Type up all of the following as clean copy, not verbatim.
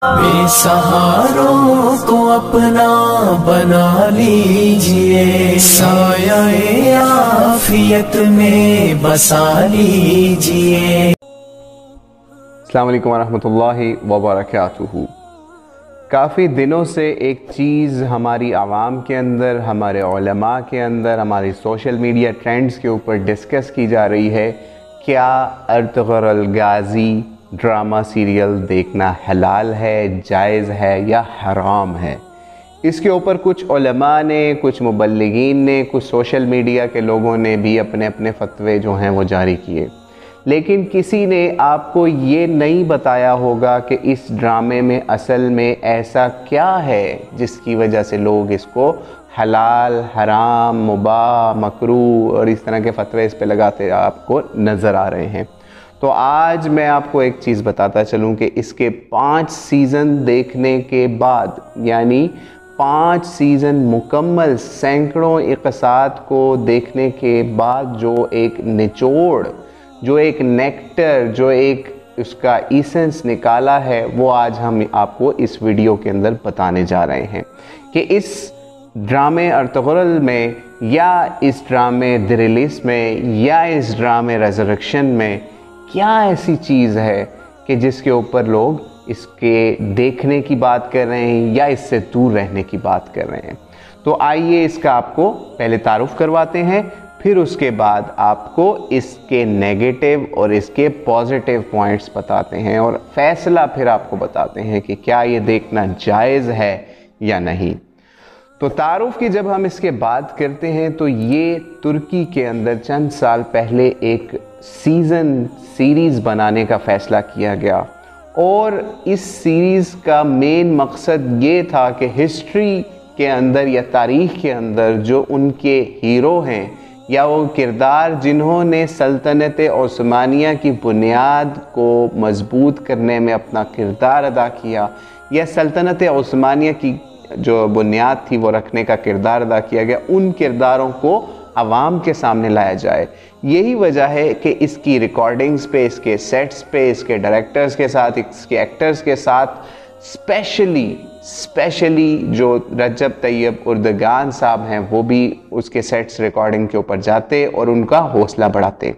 بے سہاروں کو اپنا بنا لیجئے، سایہ عافیت میں بسا لیجئے۔ السلام علیکم ورحمۃ اللہ وبرکاتہ۔ کافی دنوں سے ایک چیز ہماری عوام کے اندر، ہمارے علماء کے اندر، ہماری سوشل میڈیا ٹرینڈز کے اوپر ڈسکس کی جا رہی ہے، کیا ارطغرل غازی ڈرامہ سیریل دیکھنا حلال ہے، جائز ہے یا حرام ہے؟ اس کے اوپر کچھ علماء نے، کچھ مبلغین نے، کچھ سوشل میڈیا کے لوگوں نے بھی اپنے اپنے فتوے جو ہیں وہ جاری کیے، لیکن کسی نے آپ کو یہ نہیں بتایا ہوگا کہ اس ڈرامے میں اصل میں ایسا کیا ہے جس کی وجہ سے لوگ اس کو حلال، حرام، مباح، مکروہ اور اس طرح کے فتوے اس پہ لگاتے آپ کو نظر آ رہے ہیں۔ تو آج میں آپ کو ایک چیز بتاتا چلوں کہ اس کے 5 سیزن دیکھنے کے بعد، یعنی 5 سیزن مکمل سینکڑوں اقساط کو دیکھنے کے بعد جو ایک نچوڑ، جو ایک نیکٹر، جو ایک اس کا ایسنس نکالا ہے، وہ آج ہم آپ کو اس ویڈیو کے اندر بتانے جا رہے ہیں کہ اس ڈرامے ارطغرل میں، یا اس ڈرامے دی ریلیس میں، یا اس ڈرامے ریزریکشن میں کیا ایسی چیز ہے کہ جس کے اوپر لوگ اس کے دیکھنے کی بات کر رہے ہیں یا اس سے دور رہنے کی بات کر رہے ہیں۔ تو آئیے اس کا آپ کو پہلے تعارف کرواتے ہیں، پھر اس کے بعد آپ کو اس کے نیگیٹو اور اس کے پازیٹیو پوائنٹس بتاتے ہیں، اور فیصلہ پھر آپ کو بتاتے ہیں کہ کیا یہ دیکھنا جائز ہے یا نہیں۔ تو تعارف کی جب ہم اس کے بات کرتے ہیں تو یہ ترکی کے اندر چند سال پہلے ایک سیریز بنانے کا فیصلہ کیا گیا، اور اس سیریز کا مین مقصد یہ تھا کہ ہسٹری کے اندر یا تاریخ کے اندر جو ان کے ہیرو ہیں یا وہ کردار جنہوں نے سلطنت عثمانیہ کی بنیاد کو مضبوط کرنے میں اپنا کردار ادا کیا، یا سلطنت عثمانیہ کی جو بنیاد تھی وہ رکھنے کا کردار ادا کیا گیا، ان کرداروں کو عوام کے سامنے لایا جائے۔ یہی وجہ ہے کہ اس کی ریکارڈنگز پہ، اس کے سیٹس پہ، اس کے ڈائریکٹرز کے ساتھ، اس کے ایکٹرز کے ساتھ اسپیشلی جو رجب طیب اردگان صاحب ہیں، وہ بھی اس کے سیٹس ریکارڈنگ کے اوپر جاتے اور ان کا حوصلہ بڑھاتے۔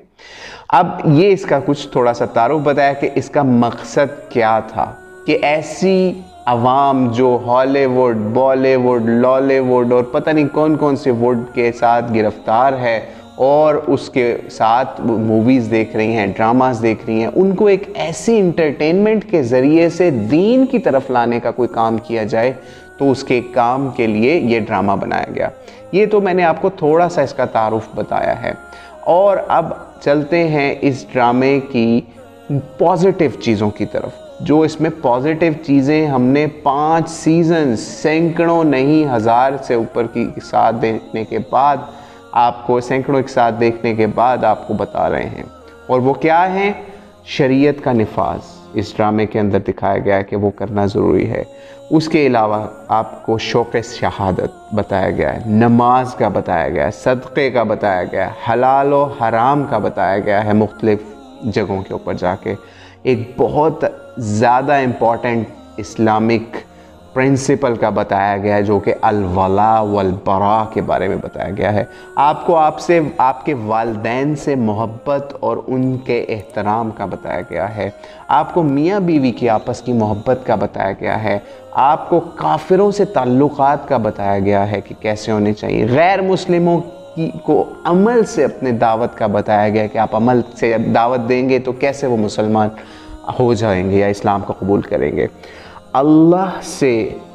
اب یہ اس کا کچھ تھوڑا سا تعارف بتایا کہ اس کا مقصد کیا تھا، کہ ایسی عوام جو Hollywood, Bollywood, Lollywood اور پتہ نہیں کون کون سے ووڈ کے ساتھ گرفتار ہے اور اس کے ساتھ موویز دیکھ رہی ہیں، ڈراماز دیکھ رہی ہیں، ان کو ایک ایسی انٹرٹینمنٹ کے ذریعے سے دین کی طرف لانے کا کوئی کام کیا جائے، تو اس کے کام کے لیے یہ ڈرامہ بنایا گیا۔ یہ تو میں نے آپ کو تھوڑا سا اس کا تعارف بتایا ہے، اور اب چلتے ہیں اس ڈرامے کی پازیٹیو چیزوں کی طرف۔ جو اس میں پازیٹیو چیزیں ہم نے 5 سیزن، سینکڑوں نہیں ہزار سے اوپر کی ساتھ دیکھنے کے بعد آپ کو، سینکڑوں ایک ساتھ دیکھنے کے بعد آپ کو بتا رہے ہیں، اور وہ کیا ہیں؟ شریعت کا نفاذ اس ڈرامے کے اندر دکھایا گیا ہے کہ وہ کرنا ضروری ہے۔ اس کے علاوہ آپ کو شوق شہادت بتایا گیا ہے، نماز کا بتایا گیا ہے، صدقے کا بتایا گیا ہے، حلال و حرام کا بتایا گیا ہے، مختلف جگہوں کے اوپر جا کے ایک بہت زیادہ امپورٹنٹ اسلامک پرنسپل کا بتایا گیا ہے، جو کہ الولاء والبراء کے بارے میں بتایا گیا ہے۔ آپ کو آپ کے والدین سے محبت اور ان کے احترام کا بتایا گیا ہے، آپ کو میاں بیوی کی آپس کی محبت کا بتایا گیا ہے، آپ کو کافروں سے تعلقات کا بتایا گیا ہے کہ کیسے ہونے چاہیے، غیر مسلموں کو عمل سے اپنے دعوت کا بتایا گیا کہ آپ عمل سے دعوت دیں گے تو کیسے وہ مسلمان ہو جائیں گے یا اسلام کو قبول کریں گے۔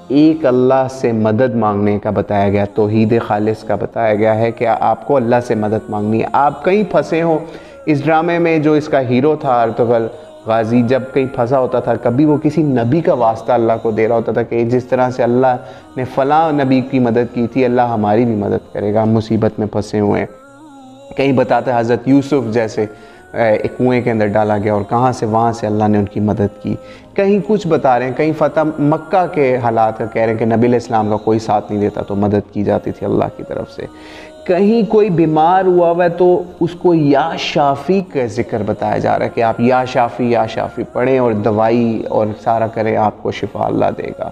ایک اللہ سے مدد مانگنے کا بتایا گیا، توحید خالص کا بتایا گیا ہے کہ آپ کو اللہ سے مدد مانگنی ہے۔ آپ کہیں پھنسے ہو، اس ڈرامے میں جو اس کا ہیرو تھا ارطغرل غازی، جب کہیں پھنسا ہوتا تھا، کبھی وہ کسی نبی کا واسطہ اللہ کو دے رہا ہوتا تھا کہ جس طرح سے اللہ نے فلاں نبی کی مدد کی تھی، اللہ ہماری بھی مدد کرے گا، ہم مصیبت میں پھنسے ہوئے ہیں۔ کہیں بتاتا ہے حضرت یوسف جیسے ایک کنویں کے اندر ڈالا گیا اور کہاں سے وہاں سے اللہ نے ان کی مدد کی۔ کہیں کچھ بتا رہے ہیں، کہیں فتح مکہ کے حالات کا کہہ رہے ہیں کہ نبی علیہ السلام کا کوئی ساتھ نہیں دیتا تو مدد کی جاتی تھی اللہ کی طرف سے۔ کہیں کوئی بیمار ہوا ہے تو اس کو یا شافی کا ذکر بتایا جا رہا ہے کہ آپ یا شافی پڑھیں اور دوائی اور سارا کریں، آپ کو شفا اللہ دے گا۔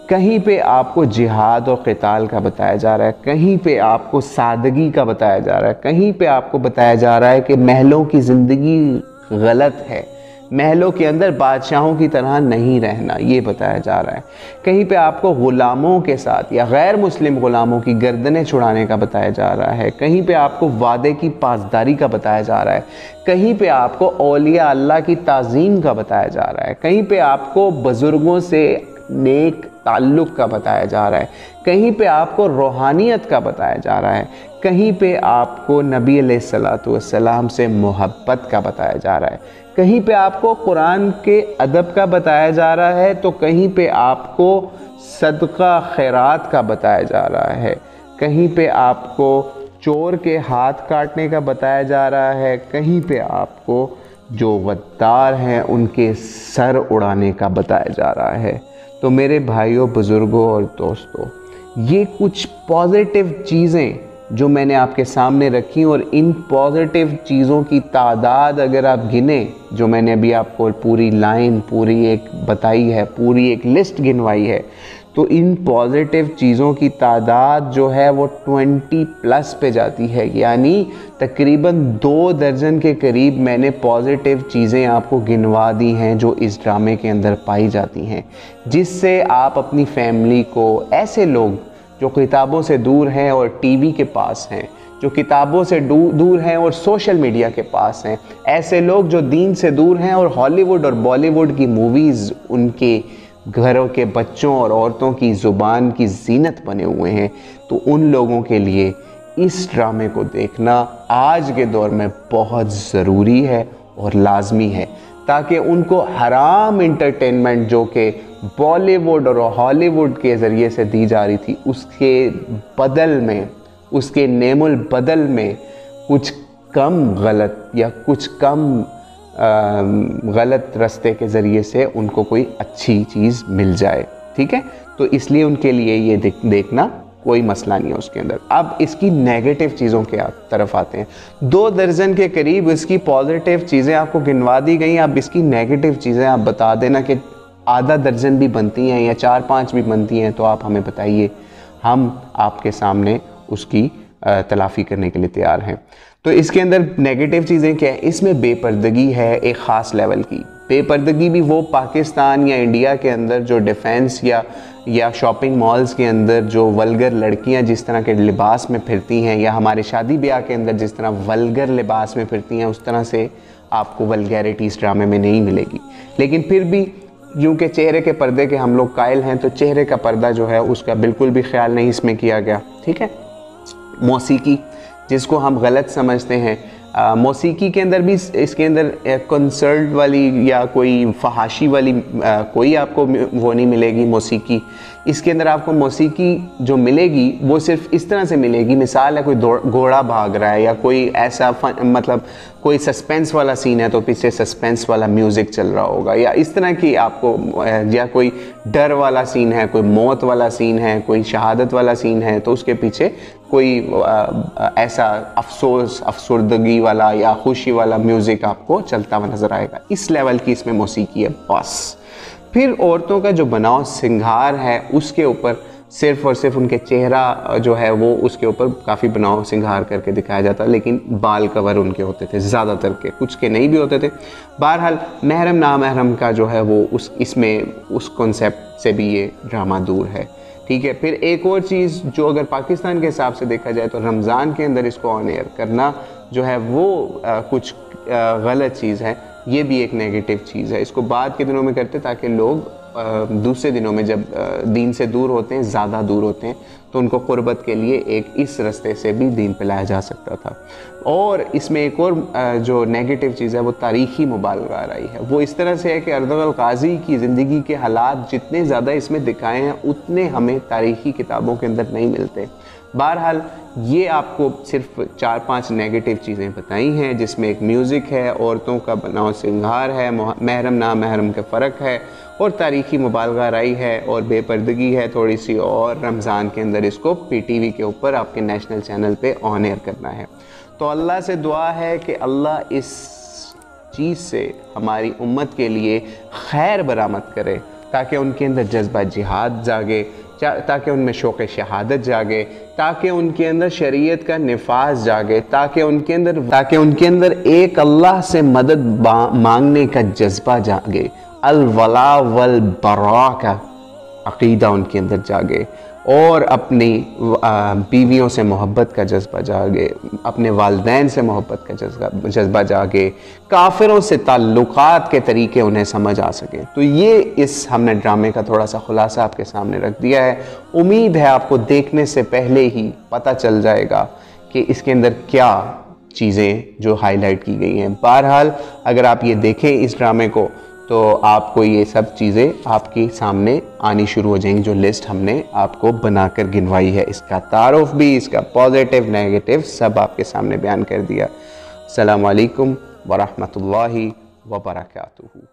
کہیں پہ آپ کو جہاد اور قتال کا بتایا جا رہا ہے، کہیں پہ آپ کو سادگی کا بتایا جا رہا ہے، کہیں پہ آپ کو بتایا جا رہا ہے کہ محلوں کی زندگی غلط ہے، محلوں کے اندر بادشاہوں کی طرح نہیں رہنا، یہ بتایا جا رہا ہے۔ کہیں پہ آپ کو غلاموں کے ساتھ یا غیر مسلم غلاموں کی گردنیں چھڑانے کا بتایا جا رہا ہے، کہیں پہ آپ کو وعدے کی پاسداری کا بتایا جا رہا ہے، کہیں پہ آپ کو اولیاء اللہ کی تعظیم کا بتایا جا رہا ہے، کہیں پہ آپ کو بزرگوں سے نیک تعلق کا بتایا جا رہا ہے، کہیں پہ آپ کو روحانیت کا بتایا جا رہا ہے، کہیں پہ آپ کو نبی علیہ السلام سے محبت کا بتایا جا رہا ہے، کہیں پہ آپ کو قرآن کے ادب کا بتایا جا رہا ہے، تو کہیں پہ آپ کو صدقہ خیرات کا بتایا جا رہا ہے، کہیں پہ آپ کو چور کے ہاتھ کاٹنے کا بتایا جا رہا ہے، کہیں پہ آپ کو جو غدار ہیں ان کے سر اڑانے کا بتایا جا رہا ہے۔ تو میرے بھائیوں، بزرگوں اور دوستوں، یہ کچھ پازیٹیو چیزیں جو میں نے آپ کے سامنے رکھی، اور ان پازیٹیو چیزوں کی تعداد اگر آپ گنیں، جو میں نے ابھی آپ کو پوری لائن پوری ایک بتائی ہے، پوری ایک لسٹ گنوائی ہے، تو ان پازیٹیو چیزوں کی تعداد جو ہے وہ 20+ پہ جاتی ہے، یعنی تقریباً 2 درجن کے قریب میں نے پازیٹیو چیزیں آپ کو گنوا دی ہیں جو اس ڈرامے کے اندر پائی جاتی ہیں، جس سے آپ اپنی فیملی کو، ایسے لوگ جو کتابوں سے دور ہیں اور ٹی وی کے پاس ہیں، جو کتابوں سے دور ہیں اور سوشل میڈیا کے پاس ہیں، ایسے لوگ جو دین سے دور ہیں اور ہالی ووڈ اور بالی ووڈ کی موویز ان کے گھروں کے بچوں اور عورتوں کی زبان کی زینت بنے ہوئے ہیں، تو ان لوگوں کے لیے اس ڈرامے کو دیکھنا آج کے دور میں بہت ضروری ہے اور لازمی ہے، تاکہ ان کو حرام انٹرٹینمنٹ جو کہ بالی ووڈ اور ہالی ووڈ کے ذریعے سے دی جا رہی تھی، اس کے بدل میں، اس کے نعم البدل میں کچھ کم غلط یا کچھ کم غلط رستے کے ذریعے سے ان کو کوئی اچھی چیز مل جائے، ٹھیک ہے؟ تو اس لیے ان کے لیے یہ دیکھنا کوئی مسئلہ نہیں ہے اس کے اندر۔ اب اس کی نیگیٹو چیزوں کے طرف آتے ہیں۔ 2 درجن کے قریب اس کی پازیٹیو چیزیں آپ کو گنوا دی گئیں، اب اس کی نیگیٹو چیزیں آپ بتا دینا کہ آدھا درجن بھی بنتی ہیں یا 4-5 بھی بنتی ہیں، تو آپ ہمیں بتائیے، ہم آپ کے سامنے اس کی تلافی کرنے کے لیے تیار ہیں۔ تو اس کے اندر نیگیٹو چیزیں کیا ہیں؟ اس میں بے پردگی ہے ایک خاص لیول کی۔ بے پردگی بھی وہ پاکستان یا انڈیا کے اندر جو ڈیفینس یا شاپنگ مالز کے اندر جو ولگر لڑکیاں جس طرح کے لباس میں پھرتی ہیں، یا ہمارے شادی بیاہ کے اندر جس طرح ولگر لباس میں پھرتی ہیں، اس طرح سے آپ کو ولگیرٹی اس ڈرامے میں نہیں ملے گی۔ لیکن پھر بھی یوں کہ چہرے کے پردے کے ہم لوگ قائل ہیں، تو چہرے کا پردہ جو ہے اس کا بالکل بھی خیال نہیں اس میں کیا گیا، ٹھیک ہے؟ موسیقی، جس کو ہم غلط سمجھتے ہیں، موسیقی کے اندر بھی اس کے اندر کنسرٹ والی یا کوئی فحاشی والی کوئی آپ کو وہ نہیں ملے گی موسیقی۔ اس کے اندر آپ کو موسیقی جو ملے گی وہ صرف اس طرح سے ملے گی، مثال ہے کوئی گھوڑا بھاگ رہا ہے یا کوئی ایسا مطلب کوئی سسپینس والا سین ہے تو پیچھے سسپینس والا میوزک چل رہا ہوگا، یا اس طرح کی آپ کو، یا کوئی ڈر والا سین ہے، کوئی موت والا سین ہے، کوئی شہادت والا سین ہے، تو اس کے پیچھے کوئی ایسا افسوس، افسردگی والا یا خوشی والا میوزک آپ کو چلتا ہوا نظر آئے گا۔ اس لیول کی اس میں موسیقی ہے بس۔ پھر عورتوں کا جو بناؤ سنگھار ہے اس کے اوپر صرف اور صرف ان کے چہرہ جو ہے وہ اس کے اوپر کافی بناؤ سنگھار کر کے دکھایا جاتا، لیکن بال کور ان کے ہوتے تھے زیادہ تر کے، کچھ کے نہیں بھی ہوتے تھے۔ بہرحال محرم نامحرم کا جو ہے وہ اس میں اس کنسیپٹ سے بھی یہ ڈرامہ دور ہے، ٹھیک ہے؟ پھر ایک اور چیز جو اگر پاکستان کے حساب سے دیکھا جائے تو رمضان کے اندر اس کو آن ایئر کرنا جو ہے وہ کچھ غلط چیز ہے، یہ بھی ایک نیگیٹو چیز ہے۔ اس کو بعد کے دنوں میں کرتے تاکہ لوگ دوسرے دنوں میں جب دین سے دور ہوتے ہیں، زیادہ دور ہوتے ہیں، تو ان کو قربت کے لیے ایک اس رستے سے بھی دین پہ لایا جا سکتا تھا۔ اور اس میں ایک اور جو نیگیٹو چیز ہے وہ تاریخی مبالغہ آرائی ہے۔ وہ اس طرح سے ہے کہ ارطغرل غازی کی زندگی کے حالات جتنے زیادہ اس میں دکھائے ہیں اتنے ہمیں تاریخی کتابوں کے اندر نہیں ملتے۔ بہرحال یہ آپ کو صرف 4-5 نیگیٹو چیزیں بتائی ہیں، جس میں ایک میوزک ہے، عورتوں کا بناؤ سنگھار ہے، محرم نامحرم کا فرق ہے، اور تاریخی مبالغہ رائی ہے، اور بے پردگی ہے تھوڑی سی، اور رمضان کے اندر اس کو پی ٹی وی کے اوپر آپ کے نیشنل چینل پہ آن ایئر کرنا ہے۔ تو اللہ سے دعا ہے کہ اللہ اس چیز سے ہماری امت کے لیے خیر برآمد کرے، تاکہ ان کے اندر جذبہ جہاد جاگے، تاکہ ان میں شوق شہادت جاگے، تاکہ ان کے اندر شریعت کا نفاذ جاگے، تاکہ ان کے اندر ایک اللہ سے مدد مانگنے کا جذبہ جاگے، الولا والبراء کا عقیدہ ان کے اندر جاگے، اور اپنی بیویوں سے محبت کا جذبہ جاگے، اپنے والدین سے محبت کا جذبہ جاگے، کافروں سے تعلقات کے طریقے انہیں سمجھ آ سکیں۔ تو یہ ہم نے ڈرامے کا تھوڑا سا خلاصہ آپ کے سامنے رکھ دیا ہے۔ امید ہے آپ کو دیکھنے سے پہلے ہی پتہ چل جائے گا کہ اس کے اندر کیا چیزیں جو ہائی لائٹ کی گئی ہیں۔ بہرحال اگر آپ یہ دیکھیں اس ڈرامے کو تو آپ کو یہ سب چیزیں آپ کے سامنے آنی شروع ہو جائیں گی، جو لسٹ ہم نے آپ کو بنا کر گنوائی ہے، اس کا تعارف بھی، اس کا پازیٹیو نیگیٹو سب آپ کے سامنے بیان کر دیا۔ السلام علیکم ورحمۃ اللہ وبرکاتہ۔